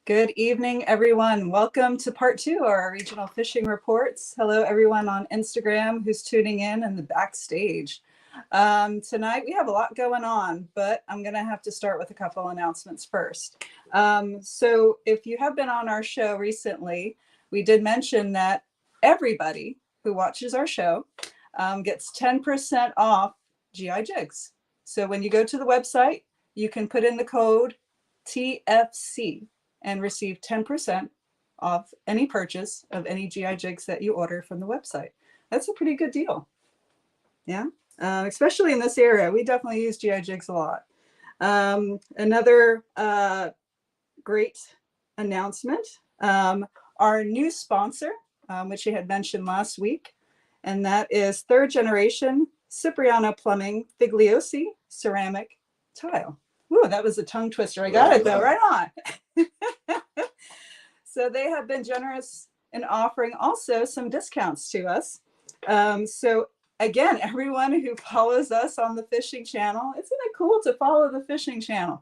Good evening, everyone. Welcome to part 2 of our regional fishing reports. Hello, everyone on Instagram who's tuning in the backstage. Tonight, we have a lot going on, but I'm going to have to start with a couple announcements first. So if you have been on our show recently, we did mention that everybody who watches our show gets 10% off GI jigs. So when you go to the website, you can put in the code TFC and receive 10% off any purchase of any GI jigs that you order from the website. That's a pretty good deal. Yeah, especially in this area. We definitely use GI jigs a lot. Another great announcement, our new sponsor, which you had mentioned last week, and that is third generation Cipriano Plumbing Figliosi ceramic tile. Ooh, that was a tongue twister. I got it though, right on. So they have been generous in offering also some discounts to us. So again, everyone who follows us on the fishing channel, isn't it cool to follow the fishing channel?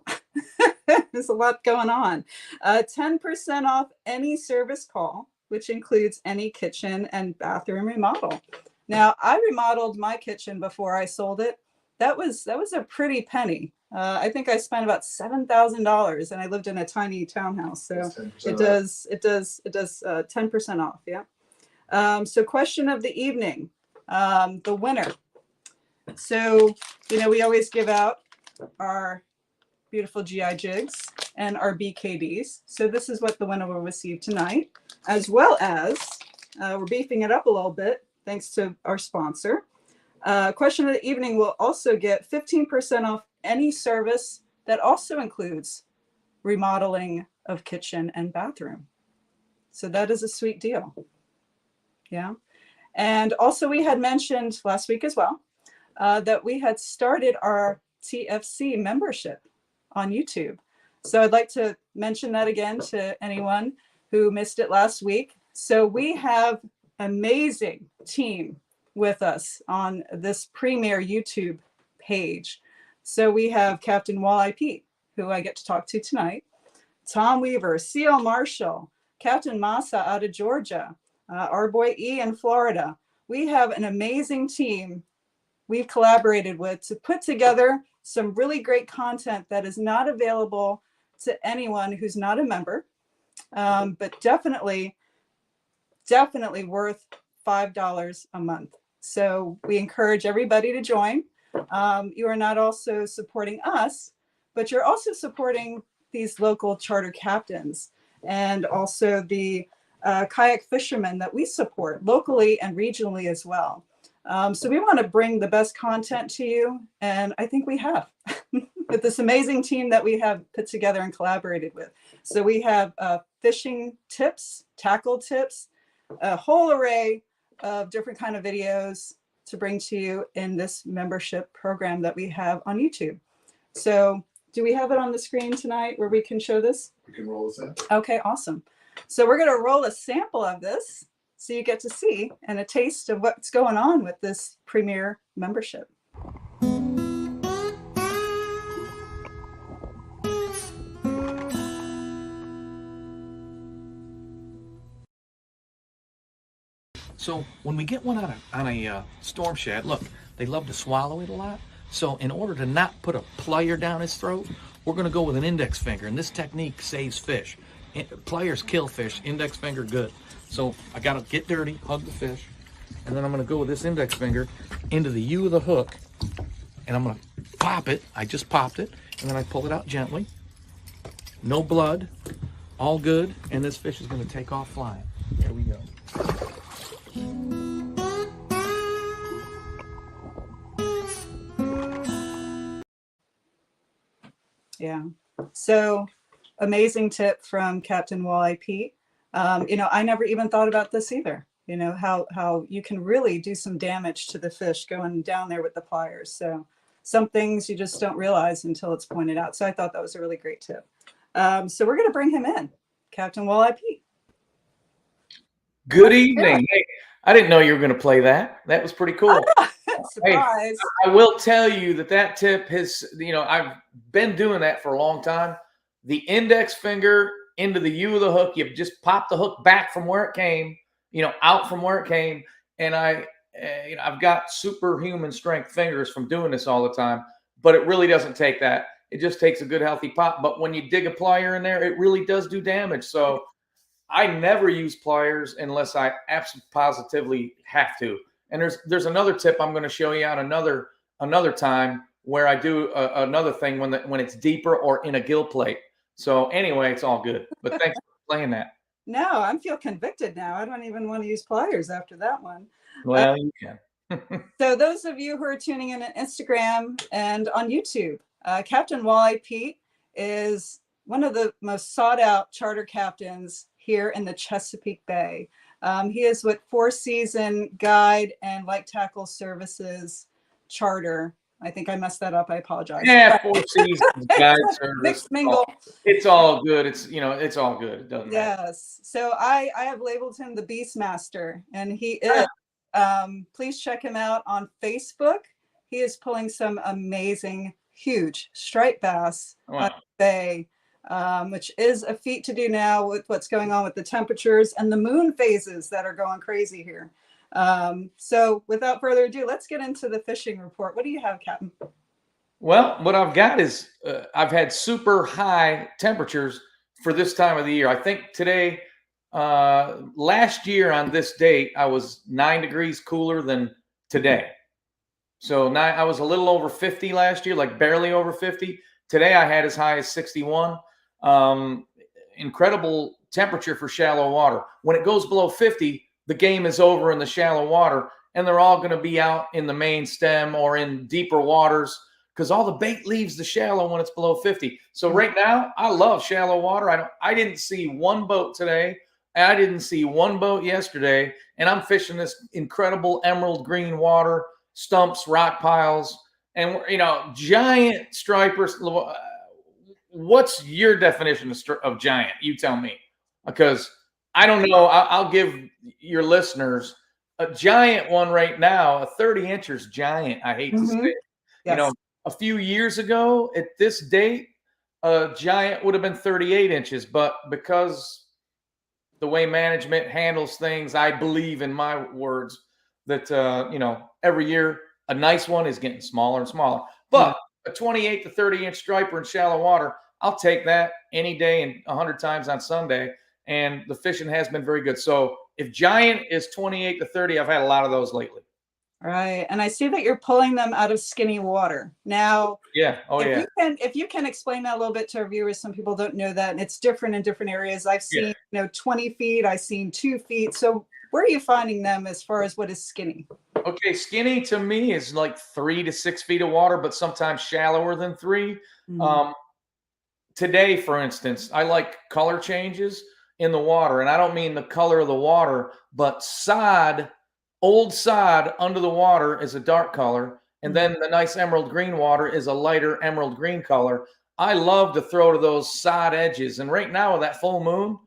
There's a lot going on. 10% off any service call, which includes any kitchen and bathroom remodel. Now, I remodeled my kitchen before I sold it. That was a pretty penny. I think I spent about $7,000, and I lived in a tiny townhouse. So it does 10% off. Yeah. So question of the evening, the winner. So we always give out our beautiful GI jigs and our BKDs. So this is what the winner will receive tonight, as well as we're beefing it up a little bit thanks to our sponsor. Question of the evening will also get 15% off any service that also includes remodeling of kitchen and bathroom. So that is a sweet deal. Yeah. And also we had mentioned last week as well that we had started our TFC membership on YouTube. So I'd like to mention that again to anyone who missed it last week. So we have an amazing team with us on this premier YouTube page. So we have Captain Walleye Pete, who I get to talk to tonight, Tom Weaver, C.L. Marshall, Captain Massa out of Georgia, our boy E in Florida. We have an amazing team we've collaborated with to put together some really great content that is not available to anyone who's not a member, but definitely worth $5 a month. So we encourage everybody to join. You are not also supporting us, but you're also supporting these local charter captains and also the kayak fishermen that we support locally and regionally as well. So we want to bring the best content to you, and I think we have with this amazing team that we have put together and collaborated with. So we have fishing tips, tackle tips, a whole array of different kind of videos to bring to you in this membership program that we have on YouTube. So do we have it on the screen tonight where we can show this? We can roll this in. Okay, awesome. So we're going to roll a sample of this so you get to see and a taste of what's going on with this premier membership. So when we get one on a storm shad, look, they love to swallow it a lot. So in order to not put a plier down his throat, we're going to go with an index finger, and this technique saves fish. Pliers kill fish, index finger good. So I got to get dirty, hug the fish, and then I'm going to go with this index finger into the U of the hook, and I'm going to pop it. I just popped it, and then I pull it out gently. No blood, all good, and this fish is going to take off flying. There we go. Yeah. So amazing tip from Captain Walleye Pete. I never even thought about this either. you know, how you can really do some damage to the fish going down there with the pliers. So some things you just don't realize until it's pointed out. So I thought that was a really great tip. So we're going to bring him in, Captain Walleye Pete. Good evening. Hey, I didn't know you were going to play that. That was pretty cool. Surprise. Hey, I will tell you that tip has, I've been doing that for a long time. The index finger into the U of the hook, you just pop the hook back from where it came, out from where it came. And I've got superhuman strength fingers from doing this all the time, but it really doesn't take that. It just takes a good healthy pop. But when you dig a plier in there, it really does do damage. So I never use pliers unless I absolutely positively have to. And there's another tip I'm going to show you on another time where I do another thing when it's deeper or in a gill plate. So anyway, it's all good. But thanks for playing that. No, I feel convicted now. I don't even want to use pliers after that one. Well, you can. So those of you who are tuning in on Instagram and on YouTube, Captain Walleye Pete is one of the most sought out charter captains here in the Chesapeake Bay. He is with Four Season Guide and Light Tackle Services Charter. I think I messed that up. I apologize. Yeah, Four Seasons Guide Service. Mixed mingle. It's all good. It's all good. It doesn't matter. Yes. So I have labeled him the Beastmaster, and he is. Please check him out on Facebook. He is pulling some amazing, huge striped bass out of the bay, which is a feat to do now with what's going on with the temperatures and the moon phases that are going crazy here. So without further ado, let's get into the fishing report. What do you have, Captain? Well, what I've got is I've had super high temperatures for this time of the year. I think today, last year on this date, I was 9 degrees cooler than today. So I was a little over 50 last year, like barely over 50. Today I had as high as 61. Incredible temperature for shallow water. When it goes below 50, the game is over in the shallow water, and they're all going to be out in the main stem or in deeper waters because all the bait leaves the shallow when it's below 50. So right now, I love shallow water. I didn't see one boat today. I didn't see one boat yesterday, and I'm fishing this incredible emerald green water, stumps, rock piles, and giant stripers. What's your definition of giant? You tell me, because I don't know. I'll give your listeners a giant one right now. A 30 inchers giant. I hate to say it. Yes. A few years ago at this date, a giant would have been 38 inches, but because the way management handles things, I believe, in my words, that every year a nice one is getting smaller and smaller. But a 28 to 30 inch striper in shallow water, I'll take that any day and 100 times on Sunday. And the fishing has been very good. So if giant is 28 to 30, I've had a lot of those lately. Right. And I see that you're pulling them out of skinny water. Now, if you can explain that a little bit to our viewers, some people don't know that, and it's different in different areas. I've seen, 20 feet, I've seen 2 feet. So where are you finding them as far as what is skinny? Okay, skinny to me is like 3 to 6 feet of water, but sometimes shallower than 3. Today, for instance, I like color changes in the water, and I don't mean the color of the water, but old sod under the water is a dark color, and then the nice emerald green water is a lighter emerald green color. I love to throw to those sod edges, and right now with that full moon,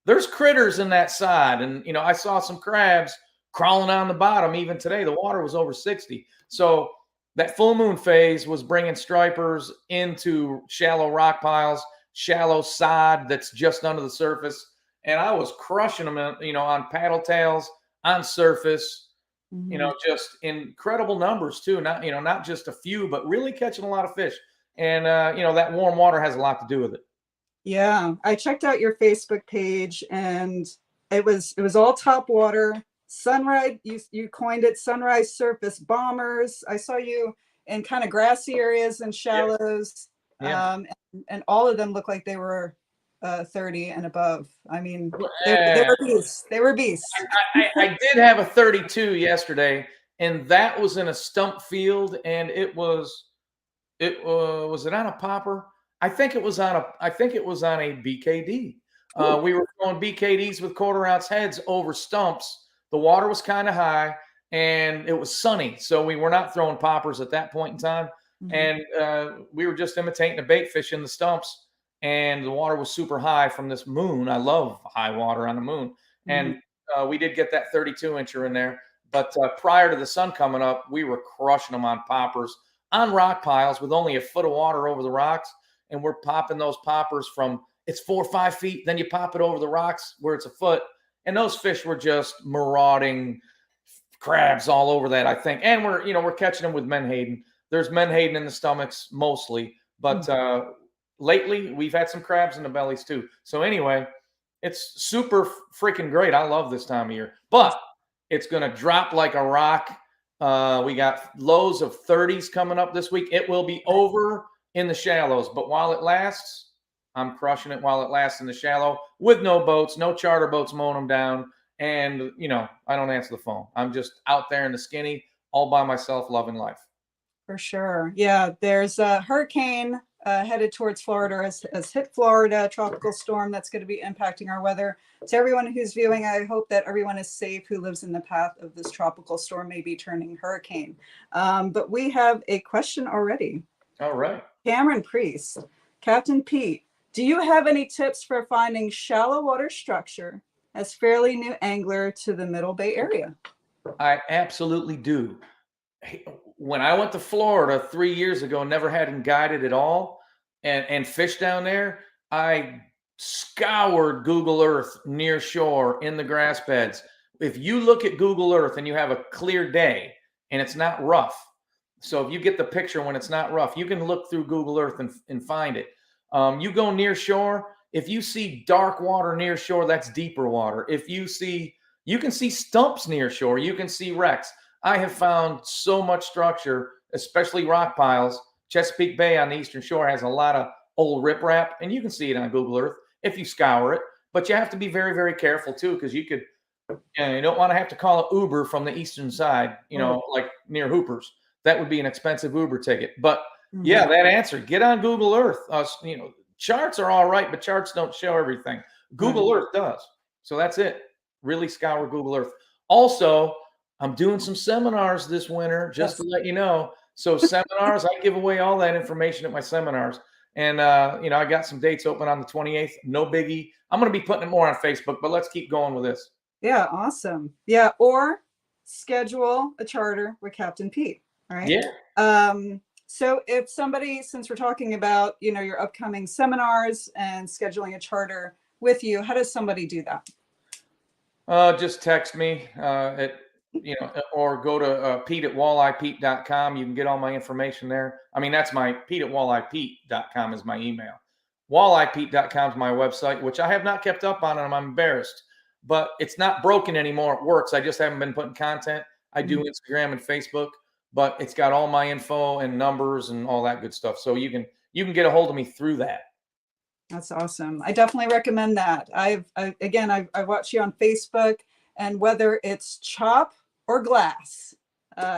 there's critters in that sod, and I saw some crabs crawling on the bottom. Even today, the water was over 60. So that full moon phase was bringing stripers into shallow rock piles, shallow sod that's just under the surface, and I was crushing them, on paddle tails, on surface. Just incredible numbers too. Not just a few, but really catching a lot of fish. And that warm water has a lot to do with it. Yeah, I checked out your Facebook page, and it was all top water. Sunrise, you coined it sunrise surface bombers. I saw you in kind of grassy areas and shallows, and all of them look like they were 30 and above. I mean, they were beasts. They were beasts. I did have a 32 yesterday, and that was in a stump field, and was it on a popper? I think it was on a BKD. We were throwing BKDs with quarter ounce heads over stumps the water was kind of high and it was sunny. So we were not throwing poppers at that point in time. And we were just imitating the bait fish in the stumps. And the water was super high from this moon. I love high water on the moon. And we did get that 32-incher in there. But prior to the sun coming up, we were crushing them on poppers on rock piles with only a foot of water over the rocks. And we're popping those poppers from, it's 4 or 5 feet. Then you pop it over the rocks where it's a foot. And those fish were just marauding crabs all over that, I think. And we're catching them with menhaden. There's menhaden in the stomachs mostly. But lately, we've had some crabs in the bellies too. So anyway, it's super freaking great. I love this time of year. But it's going to drop like a rock. We got lows of 30s coming up this week. It will be over in the shallows. But while it lasts, I'm crushing it while it lasts in the shallow with no boats, no charter boats mowing them down. And, I don't answer the phone. I'm just out there in the skinny all by myself, loving life. For sure. Yeah, there's a hurricane headed towards Florida, has hit Florida, tropical storm that's going to be impacting our weather. To everyone who's viewing, I hope that everyone is safe who lives in the path of this tropical storm, maybe turning hurricane. But we have a question already. All right. Cameron Priest, Captain Pete, do you have any tips for finding shallow water structure as fairly new angler to the Middle Bay area? I absolutely do. When I went to Florida 3 years ago, never had guided at all and fished down there, I scoured Google Earth near shore in the grass beds. If you look at Google Earth and you have a clear day and it's not rough, so if you get the picture when it's not rough, you can look through Google Earth and find it. You go near shore, if you see dark water near shore, that's deeper water. You can see stumps near shore, you can see wrecks. I have found so much structure, especially rock piles. Chesapeake Bay on the eastern shore has a lot of old riprap, and you can see it on Google Earth if you scour it. But you have to be very, very careful too, because you don't want to have to call an Uber from the eastern side, like near Hooper's. That would be an expensive Uber ticket. But yeah, that answer. Get on Google Earth. Charts are all right, but charts don't show everything. Google Earth does. So that's it. Really scour Google Earth. Also, I'm doing some seminars this winter, just to let you know. So seminars, I give away all that information at my seminars. And, I got some dates open on the 28th. No biggie. I'm going to be putting it more on Facebook, but let's keep going with this. Yeah, awesome. Yeah, or schedule a charter with Captain Pete. All right. Yeah. So if somebody, since we're talking about, your upcoming seminars and scheduling a charter with you, how does somebody do that? Just text me or go to Pete at walleyepete.com. You can get all my information there. I mean, that's my Pete at walleyepete.com is my email. Walleyepete.com is my website, which I have not kept up on, and I'm embarrassed. But it's not broken anymore. It works. I just haven't been putting content. I do Instagram and Facebook, but it's got all my info and numbers and all that good stuff. So you can get a hold of me through that. That's awesome. I definitely recommend that. I watch you on Facebook, and whether it's chop or glass,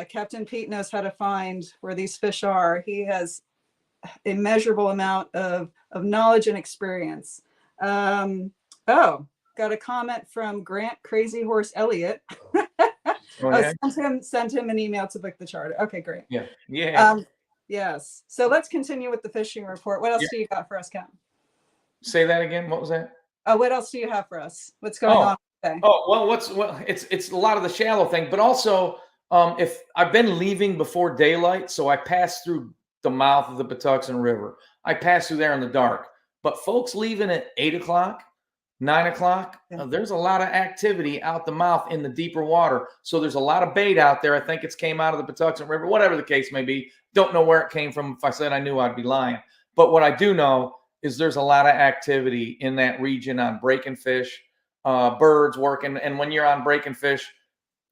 Captain Pete knows how to find where these fish are. He has a measurable amount of knowledge and experience. Got a comment from Grant Crazy Horse Elliott. Send him an email to book the charter. Okay, great. Yeah. Yes. So let's continue with the fishing report. What else do you got for us, Cap? Say that again. What was that? What else do you have for us? What's going on today? It's a lot of the shallow thing, but also if I've been leaving before daylight, so I pass through the mouth of the Patuxent River. I pass through there in the dark. But folks leaving at 8 o'clock, 9 o'clock, there's a lot of activity out the mouth in the deeper water. So there's a lot of bait out there. I think it's came out of the Patuxent River, whatever the case may be. Don't know where it came from. If I said I knew, I'd be lying. But what I do know is there's a lot of activity in that region on breaking fish, birds working. And when you're on breaking fish,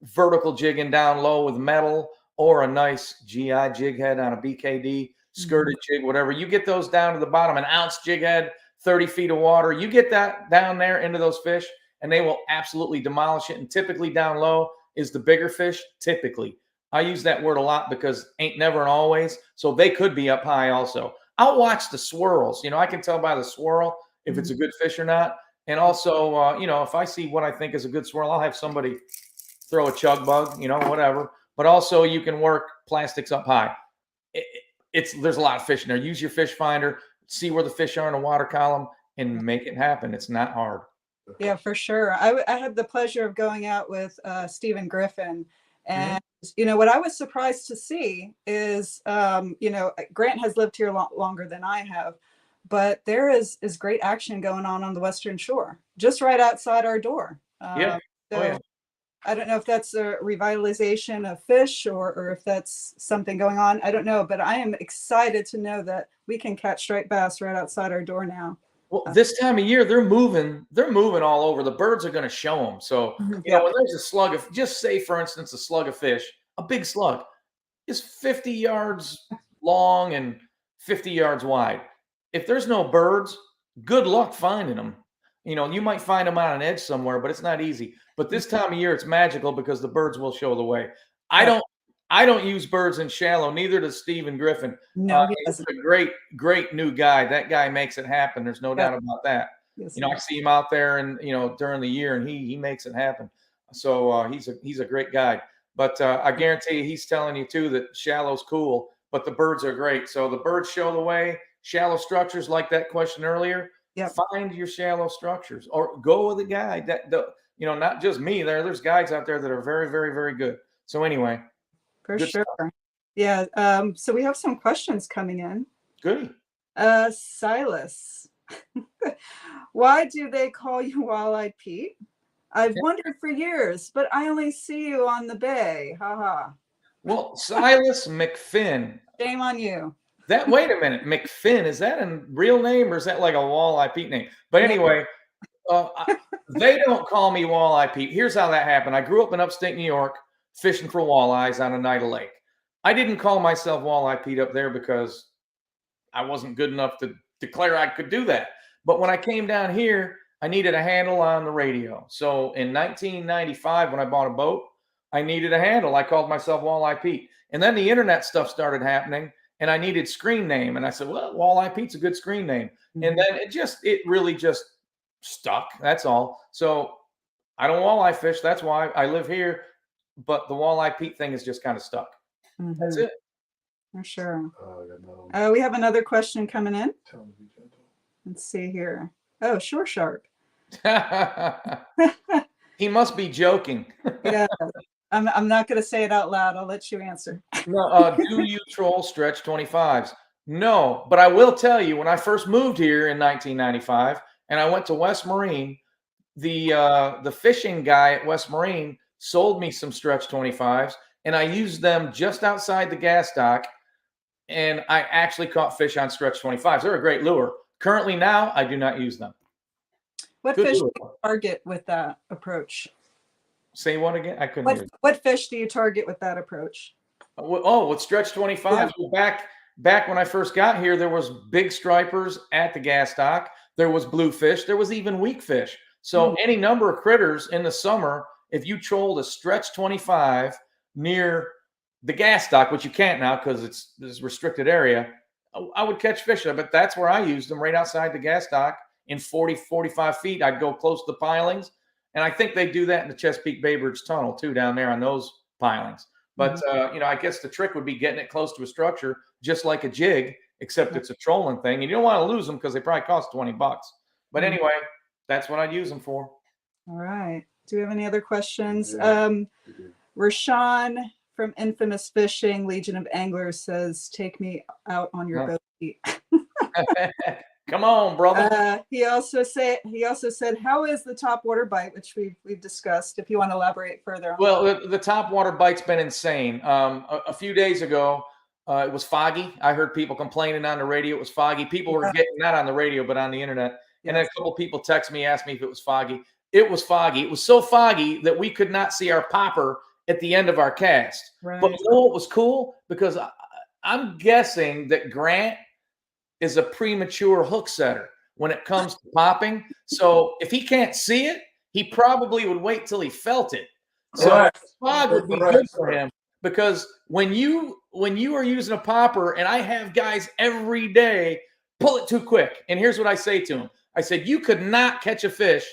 vertical jigging down low with metal or a nice GI jig head on a BKD, skirted jig, whatever. You get those down to the bottom, an ounce jig head, 30 feet of water. You get that down there into those fish, and they will absolutely demolish it. And typically down low is the bigger fish, typically. I use that word a lot because ain't never and always. So they could be up high also. I'll watch the swirls. I can tell by the swirl if it's a good fish or not. And also, if I see what I think is a good swirl, I'll have somebody throw a chug bug, whatever. But also you can work plastics up high. There's a lot of fish in there. Use your fish finder, see where the fish are in the water column, and make it happen. It's not hard. Yeah, for sure. I had the pleasure of going out with Stephen Griffin, and what I was surprised to see is, Grant has lived here longer than I have, but there is great action going on the Western Shore, just right outside our door. Yeah. So I don't know if that's a revitalization of fish or if that's something going on. I don't know, but I am excited to know that we can catch striped bass right outside our door now. Well, this time of year, they're moving all over. The birds are going to show them. So, when there's a slug of, just say, for instance, a slug of fish, a big slug is 50 yards long and 50 yards wide. If there's no birds, good luck finding them. You might find them on an edge somewhere, but it's not easy. But this time of year, it's magical because the birds will show the way. I don't use birds in shallow. Neither does Stephen Griffin. No, he's a great new guy. That guy makes it happen. There's no doubt about that. Yes, I see him out there and during the year, and he makes it happen. So he's a great guy. But I guarantee you, he's telling you too that shallow's cool, but the birds are great. So the birds show the way. Shallow structures, like that question earlier. Yep. Find your shallow structures, or go with a guide. Not just me. There's guides out there that are very, very, very good. So anyway. For sure. Stuff. Yeah. So we have some questions coming in. Goody. Silas, why do they call you Walleye Pete? I've wondered for years, but I only see you on the bay. Ha ha. Well, Silas McFinn. Shame on you. Wait a minute, McFinn, is that a real name or is that like a Walleye Pete name? But anyway, they don't call me Walleye Pete. Here's how that happened. I grew up in upstate New York fishing for walleyes on Oneida Lake. I didn't call myself Walleye Pete up there because I wasn't good enough to declare I could do that. But when I came down here, I needed a handle on the radio. So in 1995, when I bought a boat, I needed a handle. I called myself Walleye Pete. And then the internet stuff started happening. And I needed screen name. And I said, well, Walleye Pete's a good screen name. And then it really just stuck. That's all. So I don't walleye fish. That's why I live here. But the Walleye Pete thing is just kind of stuck. That's it. For sure. We have another question coming in. Let's see here. Oh, Shore Shark. He must be joking. Yeah. I'm not going to say it out loud. I'll let you answer. No, do you troll stretch 25s? No, but I will tell you, when I first moved here in 1995 and I went to West Marine, the fishing guy at West Marine sold me some stretch 25s, and I used them just outside the gas dock, and I actually caught fish on stretch 25s. They're a great lure. Currently now, I do not use them. What fish do you target with that approach? Say what again? I couldn't hear. What fish do you target with that approach? With stretch 25s, back when I first got here, there was big stripers at the gas dock. There was bluefish. There was even weak fish. So any number of critters in the summer, if you trolled a stretch 25 near the gas dock, which you can't now because it's this restricted area, I would catch fish. But that's where I used them, right outside the gas dock in 40, 45 feet. I'd go close to the pilings. And I think they do that in the Chesapeake Bay Bridge Tunnel too, down there on those pilings. But, I guess the trick would be getting it close to a structure, just like a jig, except it's a trolling thing. And you don't want to lose them because they probably cost $20. But anyway, that's what I'd use them for. All right. Do we have any other questions? Rashawn from Infamous Fishing, Legion of Anglers, says, take me out on your boat. Come on, brother. He also said, how is the top water bite, which we've discussed, if you want to elaborate further on that. The top water bite's been insane. A few days ago, it was foggy. I heard people complaining on the radio. It was foggy. People were getting, not on the radio, but on the internet. And then a couple people text me, asked me if it was foggy. It was foggy. It was so foggy that we could not see our popper at the end of our cast. Right. But you know what was cool? Because I'm guessing that Grant is a premature hook setter when it comes to popping. So if he can't see it, he probably would wait till he felt it. So fog would be good for him, because when you are using a popper, and I have guys every day pull it too quick. And here's what I say to him. I said, you could not catch a fish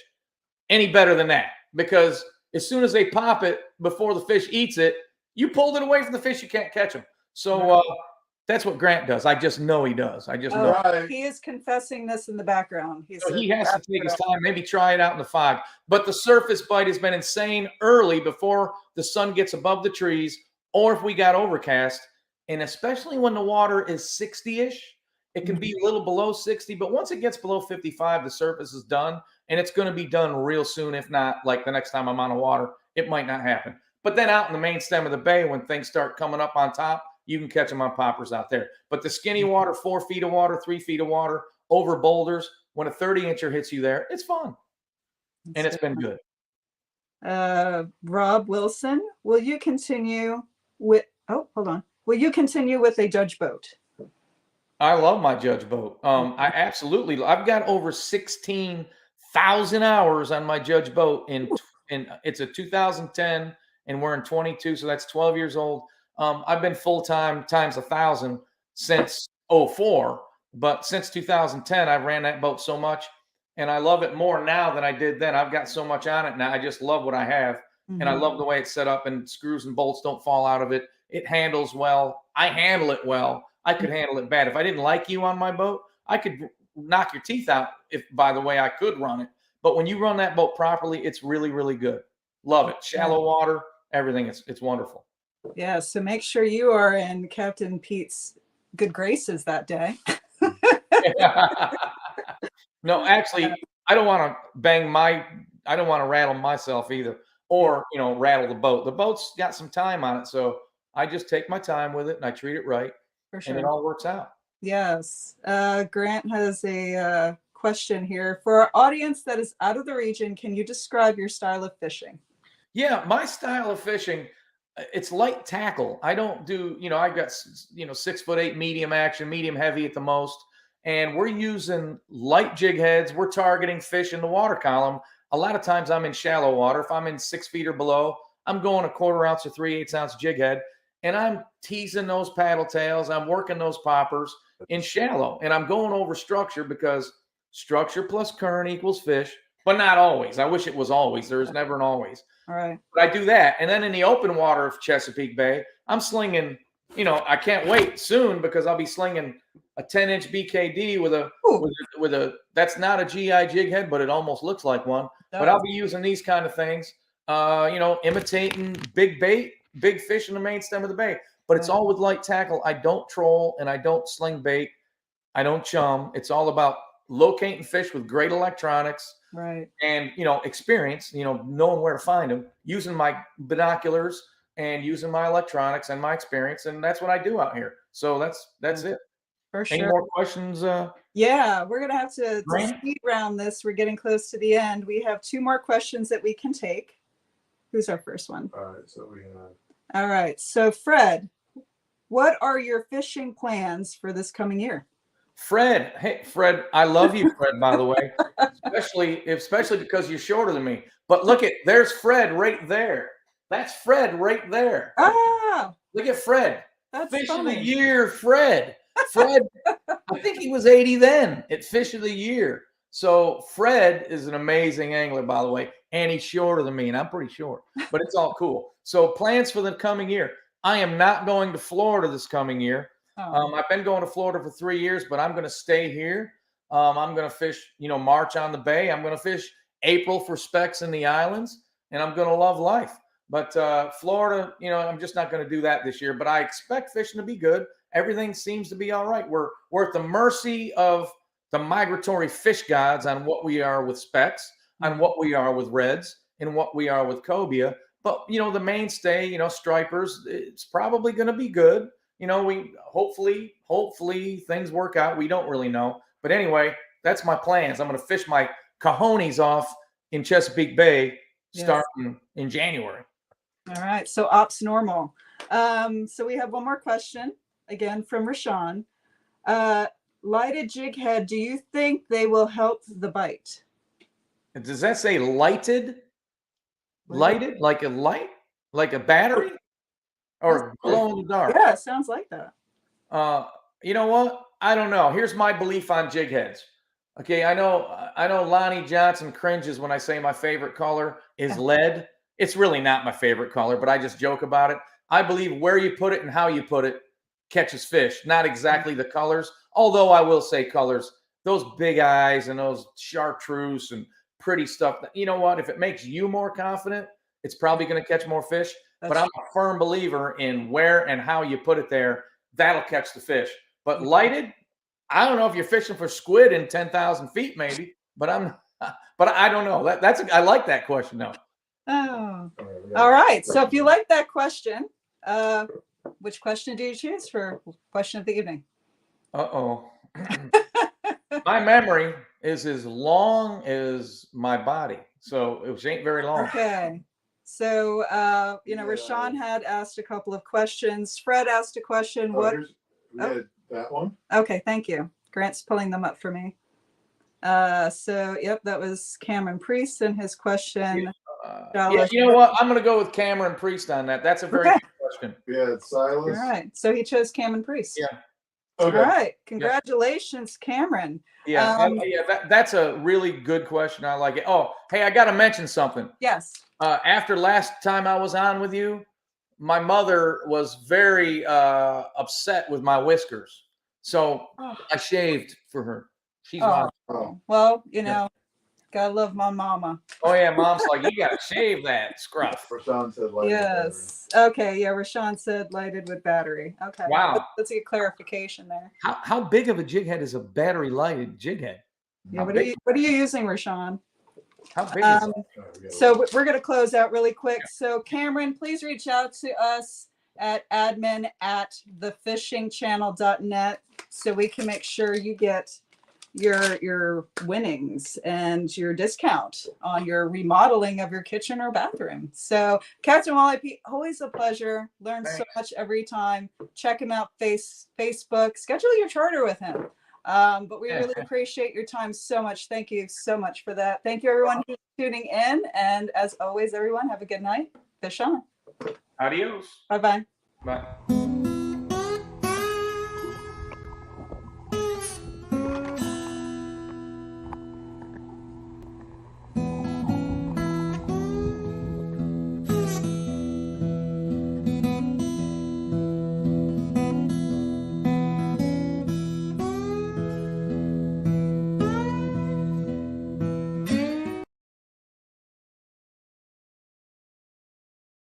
any better than that, because as soon as they pop it before the fish eats it, you pulled it away from the fish, you can't catch them. So that's what Grant does. I just know he does. I just know. He is confessing this in the background. So he has to take his time, maybe try it out in the fog. But the surface bite has been insane early before the sun gets above the trees, or if we got overcast, and especially when the water is 60-ish. It can be a little below 60, but once it gets below 55, the surface is done, and it's going to be done real soon. If not, like the next time I'm on the water, it might not happen. But then out in the main stem of the bay, when things start coming up on top, you can catch them on poppers out there. But the skinny water, 4 feet of water, 3 feet of water, over boulders, when a 30-incher hits you there, it's fun. And it's been good. Rob Wilson, will you continue with, will you continue with a judge boat? I love my judge boat. I've got over 16,000 hours on my judge boat and it's a 2010 and we're in 22. So that's 12 years old. I've been full-time times 1,000 since 04, but since 2010, I've ran that boat so much and I love it more now than I did then. I've got so much on it now. I just love what I have. And I love the way it's set up and screws and bolts don't fall out of it. It handles well. I handle it well. I could handle it bad. If I didn't like you on my boat, I could knock your teeth out if, by the way, I could run it. But when you run that boat properly, it's really, really good. Love it. Shallow water, everything. It's wonderful. Yeah. So make sure you are in Captain Pete's good graces that day. No, actually, I don't want to I don't want to rattle myself either or, rattle the boat. The boat's got some time on it. So I just take my time with it and I treat it right. For sure. And it all works out. Yes. Grant has a question here. For our audience that is out of the region, can you describe your style of fishing? Yeah, my style of fishing, it's light tackle. I don't do, I've got, 6'8" medium action, medium heavy at the most. And we're using light jig heads. We're targeting fish in the water column. A lot of times I'm in shallow water. If I'm in 6 feet or below, I'm going a 1/4 ounce or 3/8 ounce jig head. And I'm teasing those paddle tails. I'm working those poppers in shallow. And I'm going over structure because structure plus current equals fish, but not always. I wish it was always. There is never an always. All right. But I do that. And then in the open water of Chesapeake Bay, I'm slinging, I can't wait soon because I'll be slinging a 10-inch BKD with a, that's not a GI jig head, but it almost looks like one. But I'll be using these kind of things, imitating big bait, big fish in the main stem of the bay, but it's all with light tackle. I don't troll and I don't sling bait. I don't chum. It's all about locating fish with great electronics, right? And, experience, knowing where to find them, using my binoculars and using my electronics and my experience. And that's what I do out here. So that's it. For sure. Any more questions? Yeah, we're going to have to speed round this. We're getting close to the end. We have 2 more questions that we can take. Who's our first one? All right. So Fred, what are your fishing plans for this coming year? Fred. Hey, Fred, I love you, Fred, by the way, especially because you're shorter than me. But look there's Fred right there. That's Fred right there. Ah, look at Fred. That's Fish funny. of the year, Fred. Fred, I think he was 80 then at Fish of the Year. So Fred is an amazing angler, by the way, and he's shorter than me, and I'm pretty short, but it's all cool. So plans for the coming year. I am not going to Florida this coming year. I've been going to Florida for 3 years, but I'm going to stay here. I'm going to fish, March on the bay. I'm going to fish April for specks in the islands, and I'm going to love life. But Florida, I'm just not going to do that this year, but I expect fishing to be good. Everything seems to be all right. We're at the mercy of the migratory fish gods on what we are with specks, on what we are with reds, and what we are with cobia. But, the mainstay, stripers, it's probably going to be good. We hopefully things work out. We don't really know. But anyway, that's my plans. I'm going to fish my cojones off in Chesapeake Bay starting in January. All right. So ops normal. So we have one more question, again, from Rashawn. Lighted jig head, do you think they will help the bite? Does that say lighted? Lighted? Like a light? Like a battery? Or glow in the dark? Yeah, it sounds like that. You know what? I don't know. Here's my belief on jig heads. Okay, I know Lonnie Johnson cringes when I say my favorite color is lead. It's really not my favorite color, but I just joke about it. I believe where you put it and how you put it catches fish, not exactly the colors. Although I will say colors, those big eyes and those chartreuse and pretty stuff. You know what? If it makes you more confident, it's probably going to catch more fish. But I'm a firm believer in where and how you put it there. That'll catch the fish. But lighted, I don't know if you're fishing for squid in 10,000 feet, maybe. But I don't know. I like that question though. Oh, all right. So if you like that question, which question do you choose for question of the evening? Uh-oh. My memory is as long as my body, so it ain't very long. Okay. So, Rashawn had asked a couple of questions. Fred asked a question. That one. Okay, thank you. Grant's pulling them up for me. Yep, that was Cameron Priest and his question. Yeah, you know what? I'm going to go with Cameron Priest on that. That's a very good question. Yeah, it's Silas. All right. So he chose Cameron Priest. Yeah. Okay. All right. Congratulations, Cameron. Yeah. That's a really good question. I like it. Oh, hey, I got to mention something. Yes. After last time I was on with you, my mother was very upset with my whiskers. So I shaved for her. She's well, gotta love my mama. Oh yeah, mom's like, you gotta shave that scruff. Rashawn said lighted. Yes. Okay. Yeah. Rashawn said lighted with battery. Okay. Wow. That's a good clarification there. How big of a jig head is a battery lighted jig head? Yeah. What are you using, Rashawn? How big is it? So we're going to close out really quick. So Cameron, please reach out to us at admin@thefishingchannel.net so we can make sure you get your winnings and your discount on your remodeling of your kitchen or bathroom. So Captain Walleye Pete, always a pleasure. Learn so much every time. Check him out Facebook. Schedule your charter with him. But we really appreciate your time so much. Thank you so much for that. Thank you everyone who's tuning in. And as always, everyone, have a good night. Fish on. Adios. Bye-bye. Bye.